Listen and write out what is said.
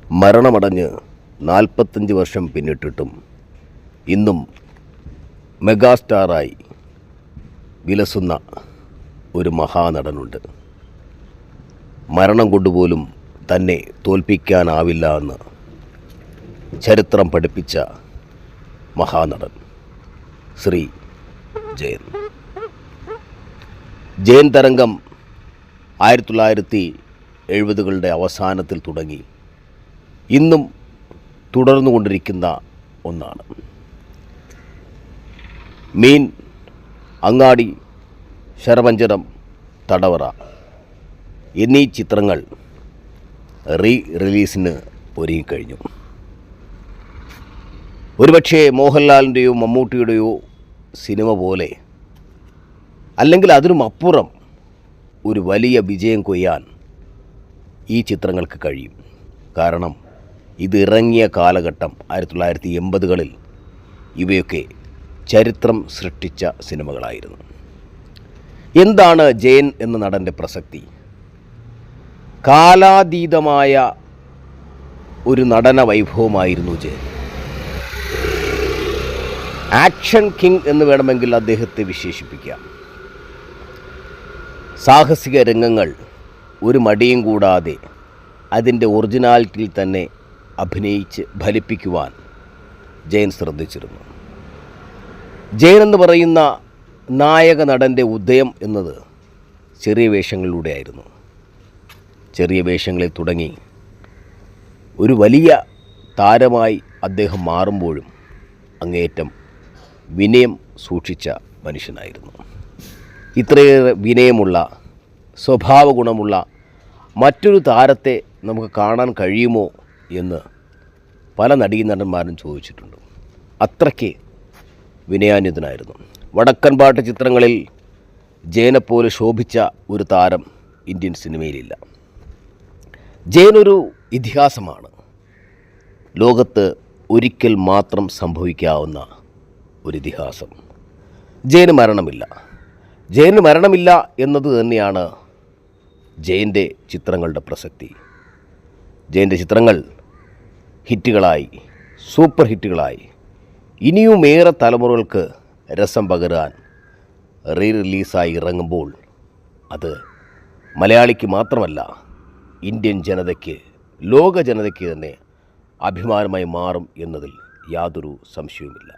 മരണമടഞ്ഞ് 45 വർഷം പിന്നിട്ടിട്ടും ഇന്നും മെഗാസ്റ്റാറായി വിലസുന്ന ഒരു മഹാനടനുണ്ട്. മരണം കൊണ്ടുപോലും തന്നെ തോൽപ്പിക്കാനാവില്ല എന്ന് ചരിത്രം പഠിപ്പിച്ച മഹാനടൻ ശ്രീ ജയൻ. ജയൻ തരംഗം 1970കളുടെ അവസാനത്തിൽ തുടങ്ങി ഇന്നും തുടർന്നുകൊണ്ടിരിക്കുന്ന ഒന്നാണ്. മീൻ, അങ്ങാടി, ശരപഞ്ചരം, തടവറ എന്നീ ചിത്രങ്ങൾ റിലീസിന് ഒരുങ്ങിക്കഴിഞ്ഞു. ഒരുപക്ഷെ മോഹൻലാലിൻ്റെയോ മമ്മൂട്ടിയുടെയോ സിനിമ പോലെ അല്ലെങ്കിൽ അതിനുമപ്പുറം ഒരു വലിയ വിജയം കൊയ്യാൻ ഈ ചിത്രങ്ങൾക്ക് കഴിയും. കാരണം ഇത് ഇറങ്ങിയ കാലഘട്ടം 1980കളിൽ ഇവയൊക്കെ ചരിത്രം സൃഷ്ടിച്ച സിനിമകളായിരുന്നു. എന്താണ് ജയൻ എന്ന നടൻ്റെ പ്രസക്തി? കാലാതീതമായ ഒരു നടന വൈഭവമായിരുന്നു ജയൻ. ആക്ഷൻ കിങ് എന്ന് വേണമെങ്കിൽ അദ്ദേഹത്തെ വിശേഷിപ്പിക്കാം. സാഹസിക രംഗങ്ങൾ ഒരു മടിയും കൂടാതെ അതിൻ്റെ ഒറിജിനാലിറ്റിയിൽ തന്നെ അഭിനയിച്ച് ഫലിപ്പിക്കുവാൻ ജയൻ ശ്രദ്ധിച്ചിരുന്നു. ജയൻ എന്ന് പറയുന്ന നായക നടൻ്റെ ഉദയം എന്നത് ചെറിയ വേഷങ്ങളിലൂടെയായിരുന്നു. ചെറിയ വേഷങ്ങളിൽ തുടങ്ങി ഒരു വലിയ താരമായി അദ്ദേഹം മാറുമ്പോഴും അങ്ങേയറ്റം വിനയം സൂക്ഷിച്ച മനുഷ്യനായിരുന്നു. ഇത്രയേറെ വിനയമുള്ള സ്വഭാവ ഗുണമുള്ള മറ്റൊരു താരത്തെ നമുക്ക് കാണാൻ കഴിയുമോ എന്ന് പല നടീനടന്മാരും ചോദിച്ചിട്ടുണ്ട്. അത്രയ്ക്ക് വിനയാന്വിതനായിരുന്നു. വടക്കൻ പാട്ട് ചിത്രങ്ങളിൽ ജയനെപ്പോലെ ശോഭിച്ച ഒരു താരം ഇന്ത്യൻ സിനിമയിലില്ല. ജയനൊരു ഇതിഹാസമാണ്. ലോകത്ത് ഒരിക്കൽ മാത്രം സംഭവിക്കാവുന്ന ഒരു ഇതിഹാസം. ജയന് മരണമില്ല. ജയന് മരണമില്ല എന്നത് തന്നെയാണ് ജയൻ്റെ ചിത്രങ്ങളുടെ പ്രസക്തി. ജയൻ്റെ ചിത്രങ്ങൾ ഹിറ്റുകളായി, സൂപ്പർ ഹിറ്റുകളായി, ഇനിയുമേറെ തലമുറകൾക്ക് രസം പകരാൻ റിലീസായി ഇറങ്ങുമ്പോൾ അത് മലയാളിക്ക് മാത്രമല്ല, ഇന്ത്യൻ ജനതയ്ക്ക്, ലോക ജനതയ്ക്ക് തന്നെ അഭിമാനമായി മാറും എന്നതിൽ യാതൊരു സംശയവുമില്ല.